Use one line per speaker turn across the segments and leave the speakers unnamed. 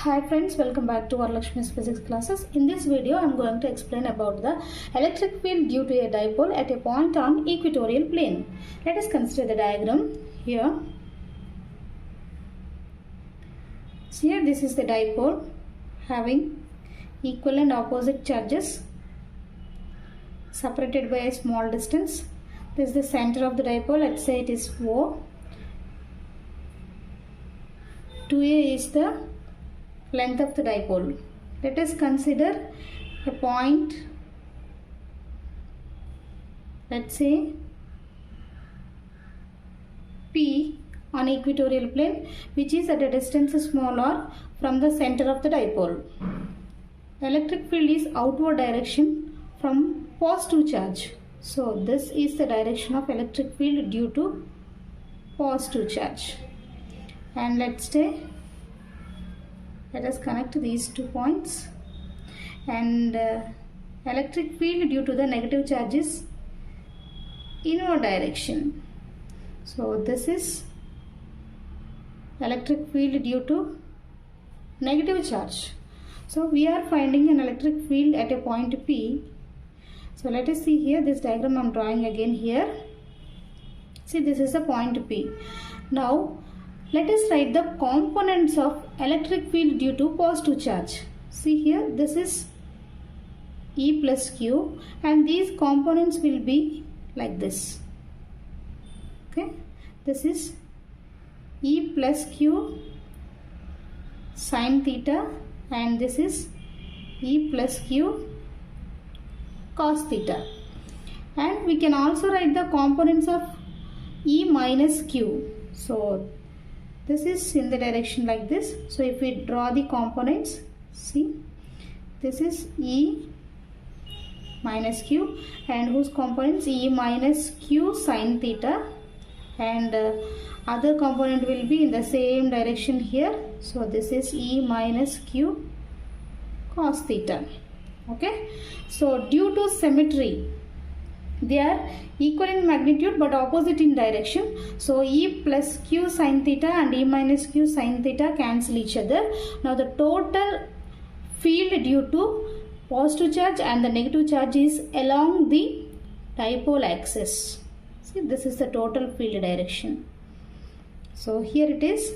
Hi friends, welcome back to Varalakshmi's physics classes. In this video, I am going to explain about the electric field due to a dipole at a point on equatorial plane. Let us consider the diagram here. So here this is the dipole having equal and opposite charges separated by a small distance. This is the center of the dipole. Let's say it is O. 2A is the length of the dipole. Let us consider a point, let's say P on equatorial plane, which is at a distance small r from the center of the dipole. Electric field is outward direction from positive charge. So this is the direction of electric field due to positive charge. And let us connect these 2 points, and electric field due to the negative charge is inward direction. So this is electric field due to negative charge. So we are finding an electric field at a point P. So let us see here, this diagram I am drawing again here. See, this is the point P. Now let us write the components of electric field due to positive charge. See here, this is E plus Q, and these components will be like this. Okay, this is E plus Q sin theta, and this is E plus Q cos theta. And we can also write the components of E minus Q. So this is in the direction like this. So if we draw the components, see, this is E minus Q, and whose components E minus Q sin theta, and other component will be in the same direction here. So this is E minus Q cos theta. Okay, so due to symmetry, they are equal in magnitude but opposite in direction. So E plus Q sin theta and E minus Q sin theta cancel each other. Now the total field due to positive charge and the negative charge is along the dipole axis. See, this is the total field direction. So here it is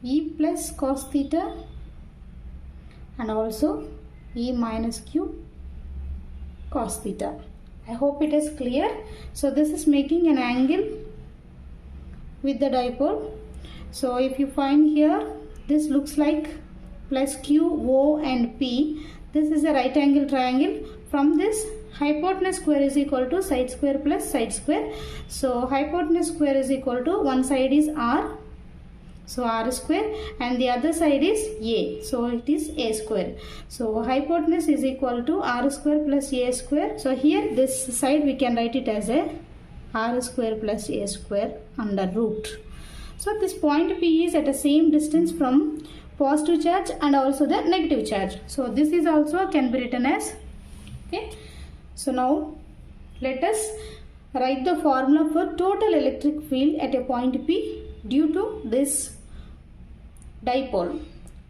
E plus cos theta and also E minus Q cos theta. I hope it is clear. So this is making an angle with the dipole. So if you find here, this looks like plus Q, O and P. This is a right angle triangle. From this, hypotenuse square is equal to side square plus side square. So hypotenuse square is equal to, one side is R, so R square, and the other side is A, so it is A square. So hypotenuse is equal to R square plus A square. So here this side we can write it as a R square plus A square under root. So this point P is at the same distance from positive charge and also the negative charge. So this is also can be written as, okay. So now let us write the formula for total electric field at a point P due to this dipole.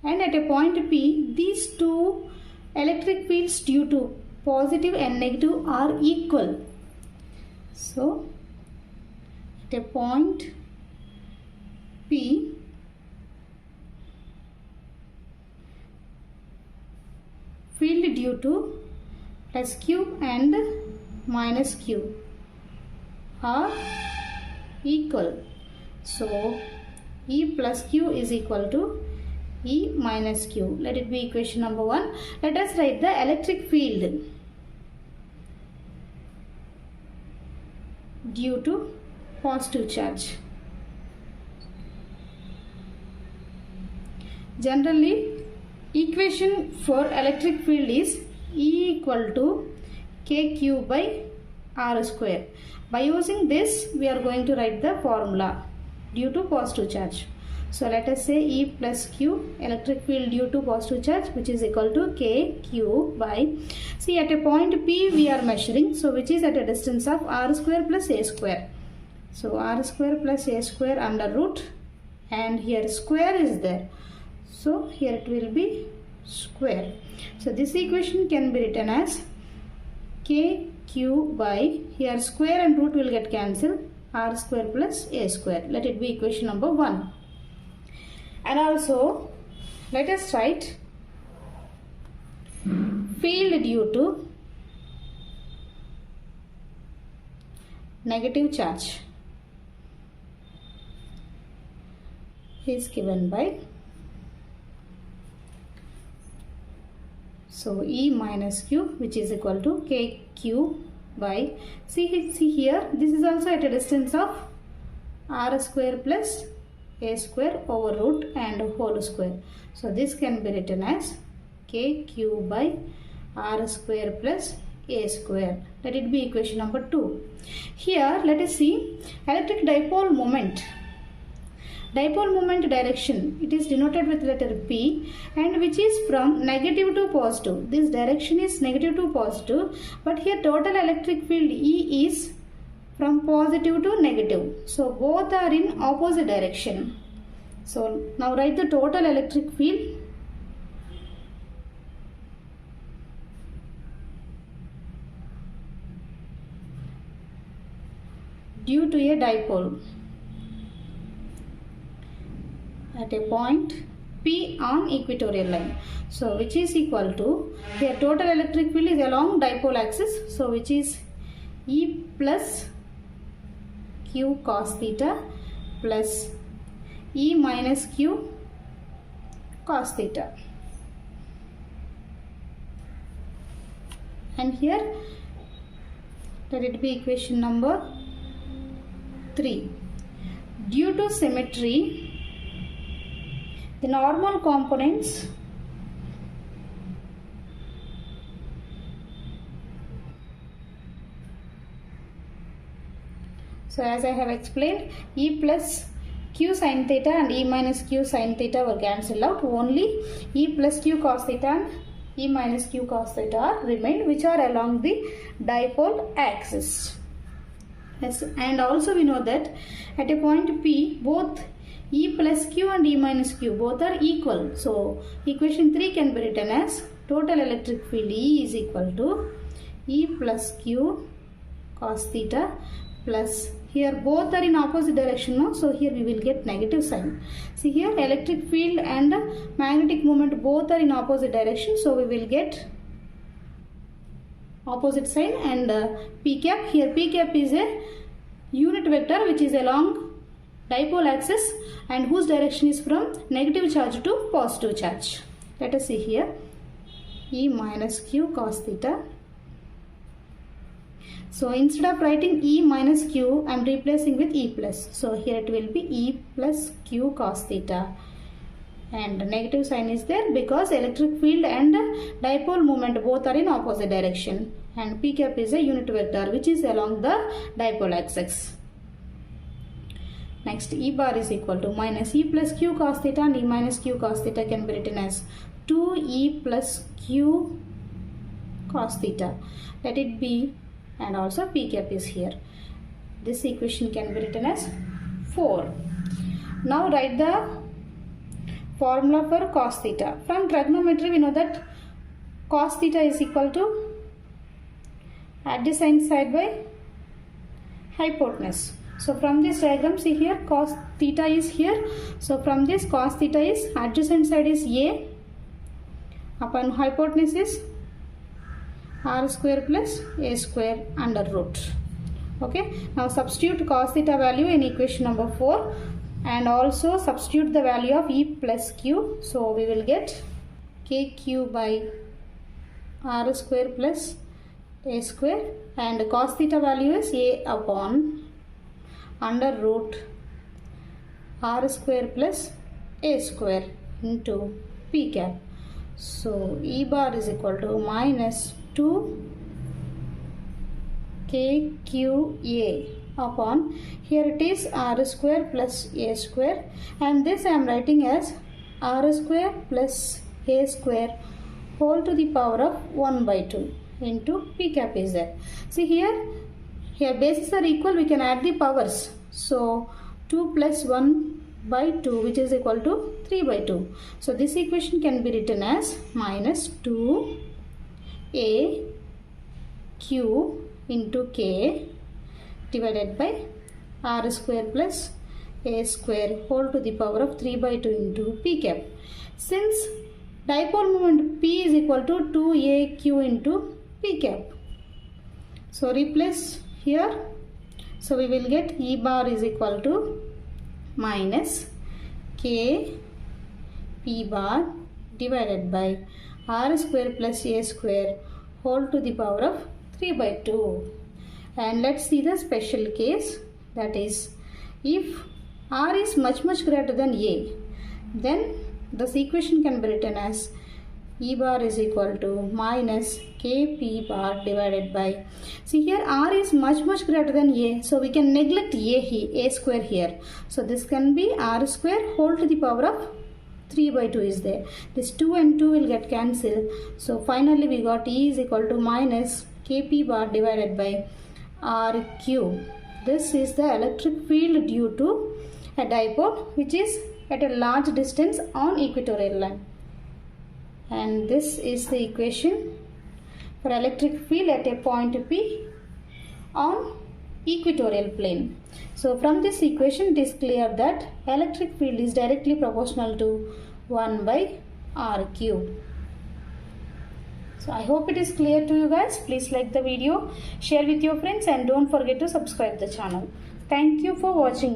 And at a point P, these two electric fields due to positive and negative are equal. So at a point P, field due to plus Q and minus Q are equal. So E plus Q is equal to E minus Q. Let it be equation number 1. Let us write the electric field due to positive charge. Generally, equation for electric field is E equal to KQ by R square. By using this, we are going to write the formula due to positive charge. So let us say E plus Q, electric field due to positive charge, which is equal to KQ by, see, at a point P we are measuring, so which is at a distance of R square plus A square. So R square plus A square under root, and here square is there. So here it will be square. So this equation can be written as kq by, here square and root will get cancelled, r square plus a square. Let it be equation number 1. And also let us write field due to negative charge is given by, so E minus Q, which is equal to KQ by, see here, this is also at a distance of r square plus a square over root and whole square. So this can be written as KQ by r square plus a square. Let it be equation number 2. Here let us see electric dipole moment. Dipole moment direction, it is denoted with letter P, and which is from negative to positive. This direction is negative to positive, but here total electric field E is from positive to negative. So both are in opposite direction. So now write the total electric field. Due to a dipole at a point P on equatorial line. So which is equal to, here total electric field is along dipole axis. So which is E plus Q cos theta plus E minus Q cos theta. And here let it be equation number 3. Due to symmetry, the normal components so as I have explained, E plus Q sin theta and E minus Q sin theta were cancelled out. Only E plus Q cos theta and E minus Q cos theta remained, which are along the dipole axis. Yes, and also we know that at a point P, both E plus Q and E minus Q both are equal. So equation 3 can be written as total electric field E is equal to E plus Q cos theta plus, here both are in opposite direction now, so here we will get negative sign. See here electric field and magnetic moment both are in opposite direction, so we will get opposite sign, and P cap, here P cap is a unit vector which is along dipole axis and whose direction is from negative charge to positive charge. Let us see here E minus Q cos theta. So instead of writing E minus Q, I am replacing with E plus. So here it will be E plus Q cos theta. And negative sign is there because electric field and dipole moment both are in opposite direction. And P cap is a unit vector which is along the dipole axis. Next, E bar is equal to minus E plus Q cos theta, and E minus Q cos theta can be written as 2E plus Q cos theta. Let it be, and also P cap is here. This equation can be written as 4. Now write the formula for cos theta. From trigonometry we know that cos theta is equal to adjacent side by hypotenuse. So from this diagram, see here cos theta is here. So from this cos theta is adjacent side is A upon hypotenuse is r square plus a square under root. Okay. Now substitute cos theta value in equation number 4 and also substitute the value of E plus Q. So we will get KQ by r square plus a square, and cos theta value is A upon under root r square plus a square into P cap. So E bar is equal to minus 2 KQA upon, here it is r square plus a square, and this I am writing as r square plus a square whole to the power of 1 by 2 into P cap is there. See here bases are equal, we can add the powers. So 2 plus 1 by 2 which is equal to 3 by 2. So this equation can be written as minus 2a q into k divided by r square plus a square whole to the power of 3 by 2 into p cap. Since dipole moment p is equal to 2aq into p cap. So replace here. So we will get E bar is equal to minus k p bar divided by r square plus a square whole to the power of 3 by 2. And let's see the special case, that is, if r is much greater than a, then this equation can be written as E bar is equal to minus kp bar divided by, see here r is much greater than a, so we can neglect a square here. So this can be r square whole to the power of 3 by 2 is there. This 2 and 2 will get cancelled. So finally we got E is equal to minus kp bar divided by r cube. This is the electric field due to a dipole which is at a large distance on equatorial line. And this is the equation for electric field at a point P on equatorial plane. So from this equation it is clear that electric field is directly proportional to 1 by r cube. So I hope it is clear to you guys. Please like the video, share with your friends, and don't forget to subscribe the channel. Thank you for watching.